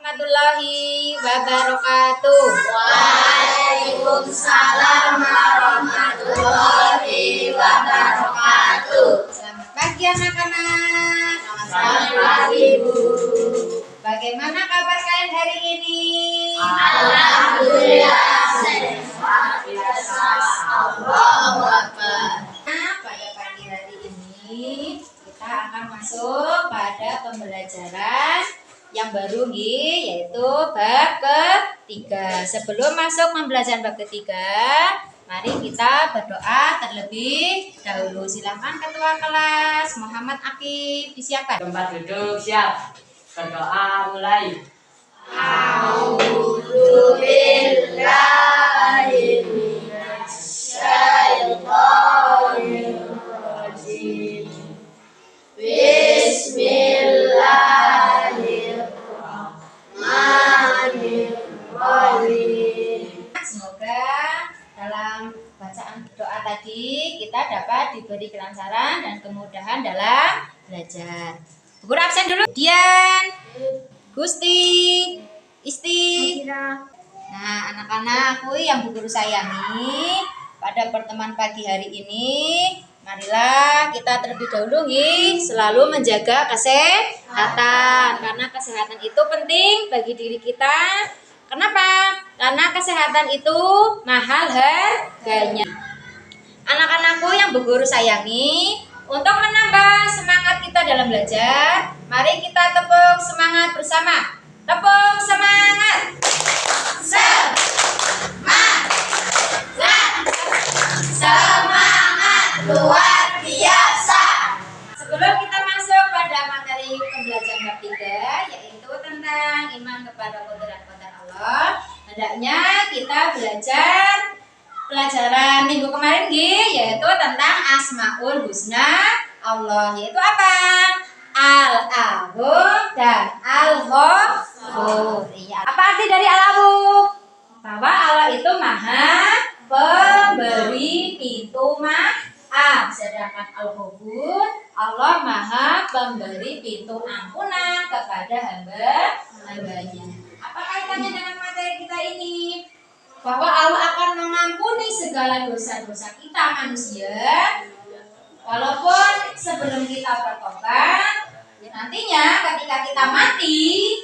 warahmatullahi wabarakatuh. Waalaikumsalam warahmatullahi wabarakatuh. Selamat pagi anak-anak. Selamat pagi Bu. Bagaimana kabar kalian hari ini? Alhamdulillah sehat biasa. Allahu Akbar. Nah, pada pagi hari ini kita akan masuk pada pembelajaran yang baru yaitu bab ketiga. Sebelum masuk pembelajaran bab ketiga, mari kita berdoa terlebih dahulu. Silakan Ketua Kelas Muhammad Akif disiapkan. Tempat duduk siap. Berdoa mulai. A'udzu billahi minasyaitonir rajim. Bismillahirrahmanirrahim. Semoga dalam bacaan doa tadi kita dapat diberi kelancaran dan kemudahan dalam belajar. Bu Guru absen dulu. Dian, Gusti, Isti. Nah, anak-anakku yang Bu Guru sayangi, pada pertemuan pagi hari ini, marilah kita terlebih dahulu selalu menjaga kesehatan. Karena kesehatan itu penting bagi diri kita. Kenapa? Karena kesehatan itu mahal harganya. Anak-anakku yang Bu Guru sayangi, untuk menambah semangat kita dalam belajar, mari kita tepuk semangat bersama. Tepuk semangat. Semangat luar biasa. Sebelum kita masuk pada materi pembelajaran bab 3, yaitu tentang iman kepada qadar Allah, hendaknya kita belajar pelajaran minggu kemarin yaitu tentang Asmaul Husna Allah, yaitu apa? Al-Ahad dan Al-Ghafur. Iya. Apa arti dari Al-Ahad? Bahwa Allah itu Maha Pemberi pintu maaf, sedangkan Al-Ghafur, Allah Maha Pemberi pintu ampunan kepada hamba-hambanya. Apa kaitannya dengan materi kita ini? Bahwa Allah akan mengampuni segala dosa-dosa kita manusia, walaupun sebelum kita bertobat, nantinya ketika kita mati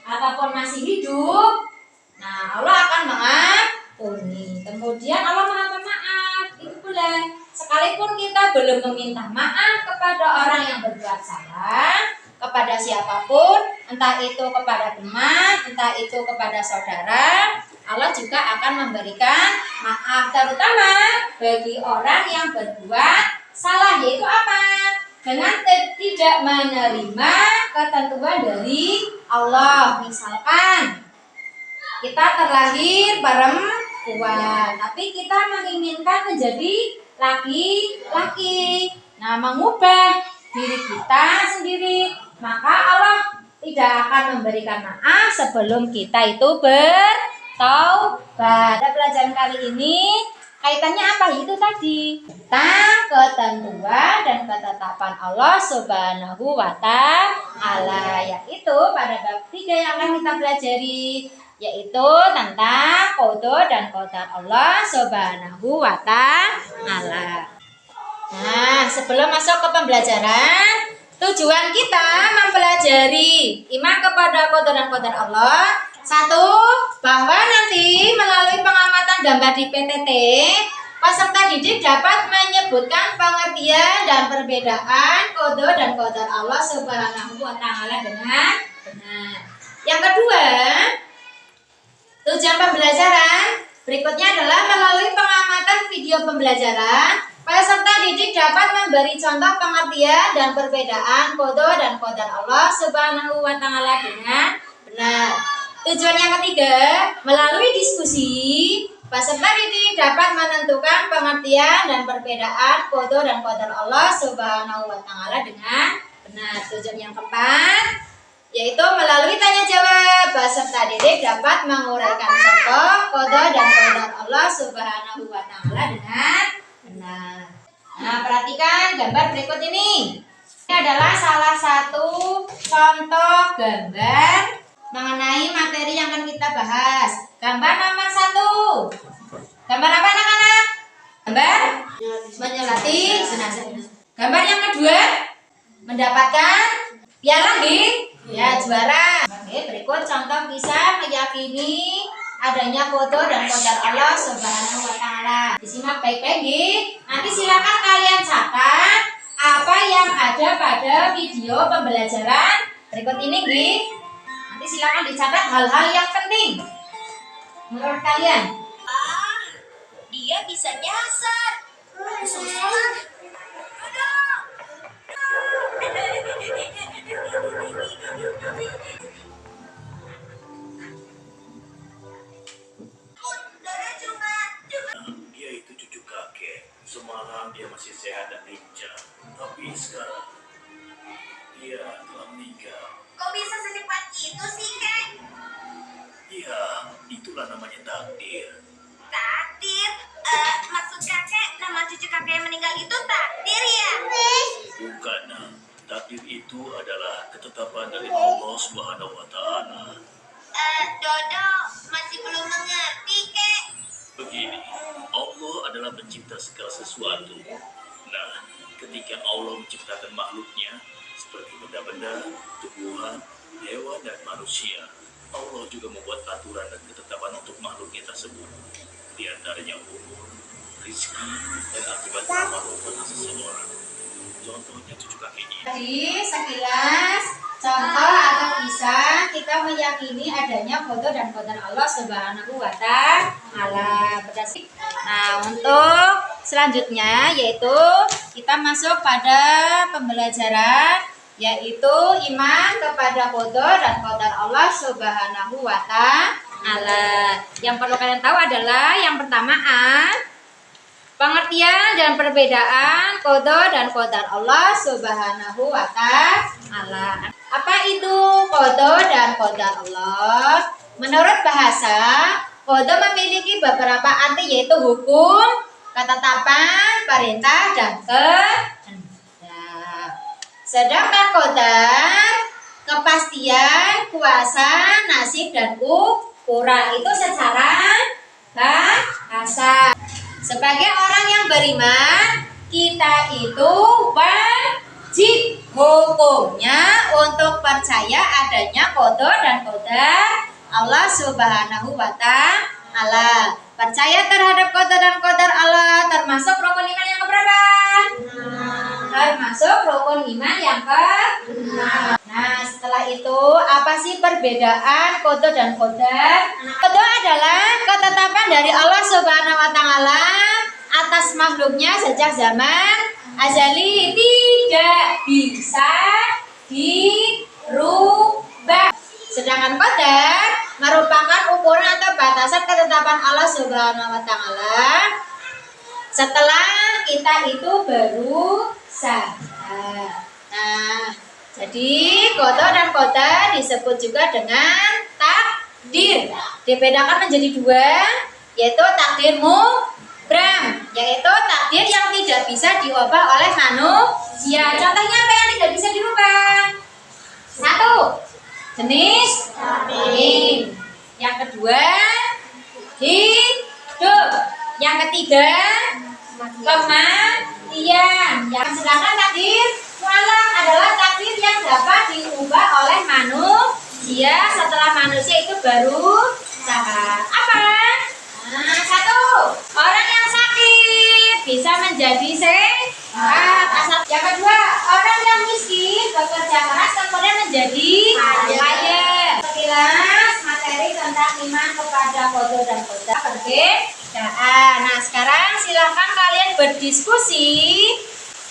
ataupun masih hidup, nah Allah akan mengampuni. Kemudian Allah Maha Pemaaf, itu pula sekalipun kita belum meminta maaf kepada orang yang berbuat salah, kepada siapapun, entah itu kepada teman, entah itu kepada saudara, Allah juga akan memberikan maaf, terutama bagi orang yang berbuat salah, yaitu apa? Dengan tidak menerima ketentuan dari Allah. Misalkan kita terlahir perempuan, tapi kita menginginkan menjadi laki-laki. Nah, mengubah diri kita sendiri, maka Allah tidak akan memberikan maaf sebelum kita itu bertaubat. Pada pelajaran kali ini kaitannya apa? Itu tadi tentang ketentuan dan ketetapan Allah Subhanahu wa Ta'ala, yaitu pada bab 3 yang akan kita pelajari, yaitu tentang qada dan qadar Allah Subhanahu wa Ta'ala. Nah, sebelum masuk ke pembelajaran, tujuan kita mempelajari iman kepada qada dan qadar Allah. Satu, bahwa nanti melalui pengamatan gambar di PTT, peserta didik dapat menyebutkan pengertian dan perbedaan qada dan qadar Allah Subhanahu wa Ta'ala dengan benar. Yang kedua, tujuan pembelajaran berikutnya adalah melalui pengamatan video pembelajaran, peserta didik dapat memberi contoh pengertian dan perbedaan qada dan qadar Allah Subhanahu wa Ta'ala dengan benar. Tujuan yang ketiga, melalui diskusi, peserta didik dapat menentukan pengertian dan perbedaan qada dan qadar Allah Subhanahu wa Ta'ala dengan benar. Tujuan yang keempat, yaitu melalui tanya jawab, peserta didik dapat menguraikan contoh qada dan qadar Allah Subhanahu wa Ta'ala dengan benar. Nah, perhatikan gambar berikut ini. Ini adalah salah satu contoh gambar mengenai materi yang akan kita bahas. Gambar nomor 1. Gambar apa anak-anak? Gambar menyolati jenazah. Gambar yang kedua, mendapatkan piala ya juara. Oke, berikut contoh kisah meyakini adanya foto dan qadar Allah Subhanahu wa taala. Disimak baik-baik nggih. Nanti silakan kalian catat apa yang ada pada video pembelajaran berikut ini nggih. Nanti silakan dicatat hal-hal yang penting menurut kalian. Dia bisa nyasar. Susah. Dia itu cucu kakek. Semalam dia masih sehat dan lincah. Tapi sekarang dia telah meninggal. Kok bisa secepat itu sih, Kek? Ya, itulah namanya takdir. Takdir? Maksud kakek, nama cucu kakek yang meninggal itu takdir ya? Bukan, nah. Takdir itu adalah ketetapan dari Allah Subhanahu wa taala. Dodo masih belum mengerti, Kek. Begini, Allah adalah pencipta segala sesuatu. Nah, ketika Allah menciptakan makhluknya seperti benda-benda, tumbuhan, hewan, dan manusia, Allah juga membuat aturan dan ketetapan untuk makhluknya tersebut. Di antaranya umur, rezeki, dan akibat amal perbuatan seseorang. Contohnya cucu kakek ini. Jadi sekilas contoh atau kisah kita meyakini adanya foto dan qadar Allah Subhanahu wa taala. Nah, untuk selanjutnya yaitu kita masuk pada pembelajaran yaitu iman kepada foto dan qadar Allah Subhanahu wa taala. Yang perlu kalian tahu adalah yang pertama pengertian dan perbedaan qada dan qadar Allah Subhanahu wa taala. Apa itu qada dan qadar Allah? Menurut bahasa, qada memiliki beberapa arti yaitu hukum, ketetapan, perintah, dan kehendak. Sedangkan qadar kepastian, kuasa, nasib, dan ukuran itu secara bahasa. Sebagai orang yang beriman, kita itu wajib hukumnya untuk percaya adanya qada dan qadar Allah Subhanahu wa taala. Percaya terhadap qada dan qadar Allah termasuk rukun iman yang keberapa? Termasuk rukun iman yang ke-6. Nah, setelah itu apa sih perbedaan qada dan qadar? Qada adalah ketetapan dari Allah Subhanahu wa taala atas makhluknya sejak zaman azali, tidak bisa dirubah. Sedangkan qadar merupakan ukuran atau batasan ketetapan Allah Subhanahu wa taala setelah kita itu berusaha. Nah, jadi qada dan qadar disebut juga dengan takdir. Dibedakan menjadi dua, yaitu takdir mubram, yaitu takdir yang tidak bisa diubah oleh manusia. Contohnya apa yang tidak bisa dirubah? 1. Jenis kelamin. Yang kedua, hidup. Yang ketiga, kematian. Yang sedangkan takdir mutlak adalah takdir yang dapat diubah oleh manusia setelah manusia itu baru usaha. Apa? Nah, 1. Orang yang sakit bisa menjadi sehat. Yang kedua, orang yang miskin bekerja keras kemudian menjadi kaya. Sekilas materi tentang iman kepada qada dan qadar perbedaan. Nah, sekarang silakan kalian berdiskusi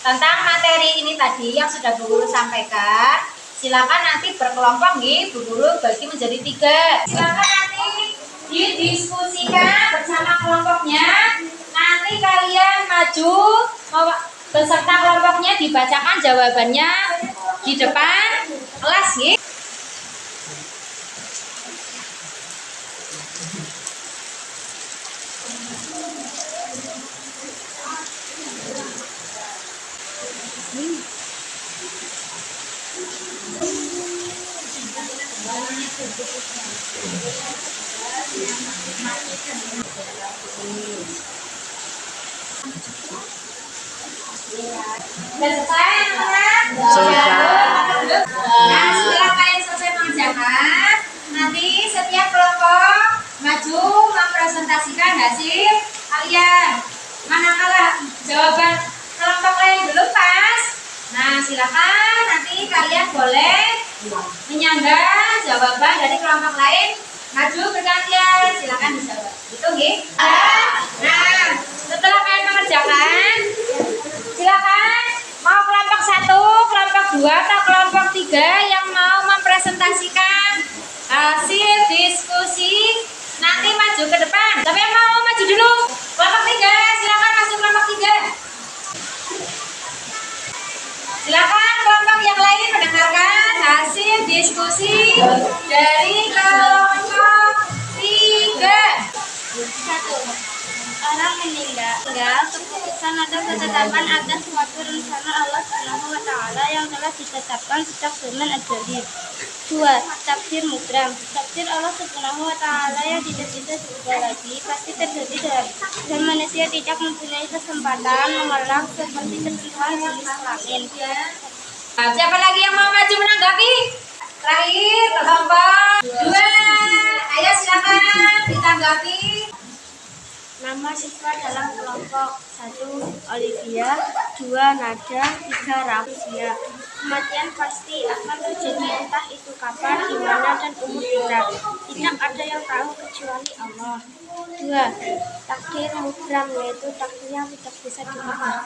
tentang materi ini tadi yang sudah Bu Guru sampaikan. Silakan nanti berkelompok nih, Bu Guru bagi menjadi 3. Silakan nanti didiskusikan bersama kelompoknya. Nanti kalian maju beserta kelompoknya dibacakan jawabannya di depan kelas nih. Sudah selesai anak-anak? Selesai. Nah, setelah kalian selesai mengerjakan, nanti setiap kelompok maju mempresentasikan hasil kalian. Manakala jawaban kelompok lain belum pas, nah silakan nanti kalian boleh menyanggah jawaban dari kelompok lain. Maju bergantian, silakan dijawab. Itu nggih. Nah, setelah kalian mengerjakan, silakan mau kelompok 1, kelompok 2 atau kelompok 3 yang mau mempresentasikan hasil diskusi nanti maju ke depan. Siapa yang mau maju dulu? Kelompok 3, silakan masuk kelompok 3. Silakan kelompok yang lain mendengarkan hasil diskusi dari kelompok 3. 1. Orang meninggal keputusan atau ketetapan atas suatu rencana Allah Subhanahu wa taala yang telah ditetapkan sejak zaman azali. 2. Takdir mubram. Takdir Allah Subhanahu wa taala yang tidak bisa diubah lagi pasti terjadi dan manusia tidak mempunyai kesempatan menolak seperti ketentuan jenis kelamin. Nah, siapa lagi yang mau maju menanggapi? Terakhir kelompok 2. Ayo silakan ditanggapi. Nama siswa dalam kelompok 1 Olivia, 2 Nada, 3 Rafia. Kematian pasti akan terjadi entah itu kapan, di mana dan umur kita. Tidak ada yang tahu kecuali Allah. 2. Takdir mubram, yaitu takdir yang tidak bisa diubah.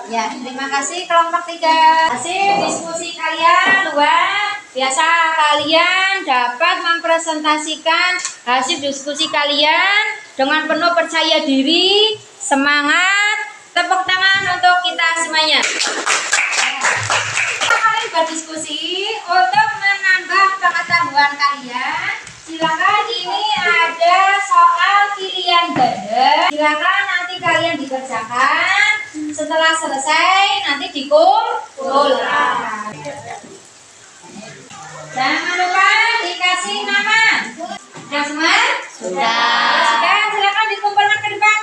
Ya, terima kasih kelompok 3. Hasil diskusi kalian luar biasa. Kalian dapat mempresentasikan hasil diskusi kalian dengan penuh percaya diri, semangat. Tepuk tangan untuk kita semuanya. Kalian berdiskusi untuk menambah pengetahuan kalian. Silakan, ini ada soal pilihan ganda. Silakan nanti kalian dikerjakan. Setelah selesai nanti dikumpulkan. Jangan lupa dikasih nama. Sudah semua? Sudah, silakan dikumpulkan ke depan.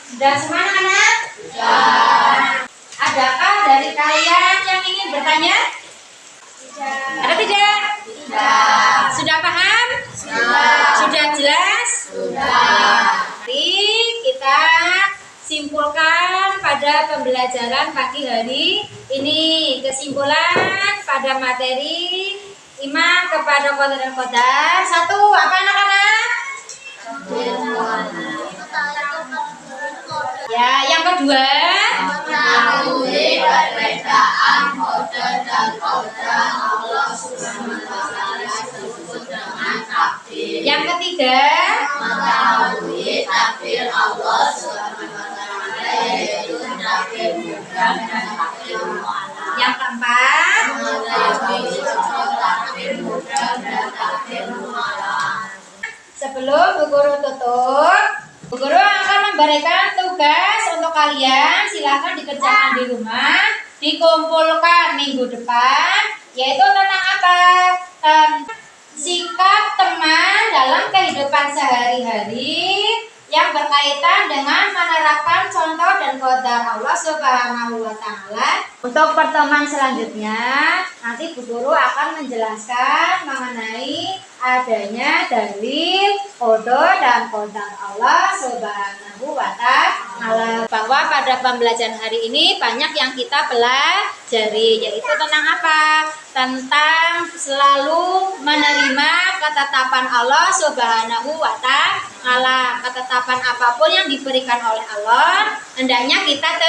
Sudah semua anak-anak? Sudah. Adakah dari kalian yang ingin bertanya? Ada tidak? Tidak. Sudah paham? Sudah jelas? Mari kita simpulkan pada pembelajaran pagi hari ini. Kesimpulan pada materi iman kepada qadar dan qadar. 1. Apa anak-anak? Ya, yang kedua, Mengetahui perbedaan qadar dan qadar Allah Subhanahu wa taala disebut dengan takdir. yang ketiga, Mengetahui takdir Allah Subhanahu wa taala yaitu takdir mubram dan takdir mu'allaq. yang keempat, Mengetahui takdir mubram dan takdir mu'allaq. sebelum Bu Guru tutup, Bu Guru akan memberikan tugas untuk kalian. Silakan dikerjakan di rumah, dikumpulkan minggu depan, yaitu tentang apa? Sikap teman dalam kehidupan sehari-hari yang berkaitan dengan menerapkan contoh dan qadar Allah Subhanahu wa taala. Untuk pertemuan selanjutnya, nanti Bu Guru akan menjelaskan mengenai adanya dalil qada dan qadar Allah Subhanahu wa taala. Bahwa pada pembelajaran hari ini banyak yang kita pelajari, yaitu tentang apa? Tentang selalu menerima ketetapan Allah Subhanahu wa taala. Ketetapan apapun yang diberikan oleh Allah hendaknya kita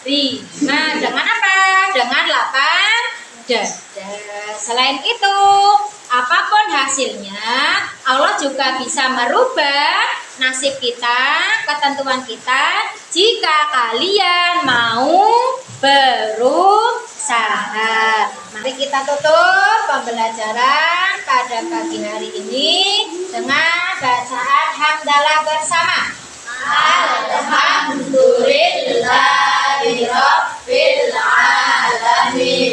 terima. Dengan apa? Dengan lapang dada. Selain itu, apapun hasilnya, Allah juga bisa merubah nasib kita, ketentuan kita, jika kalian mau berusaha. Mari kita tutup pembelajaran pada pagi hari ini dengan bacaan hamdalah bersama. Alhamdulillahirabbil alamin.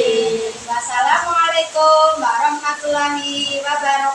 warahmatullahi wabarakatuh.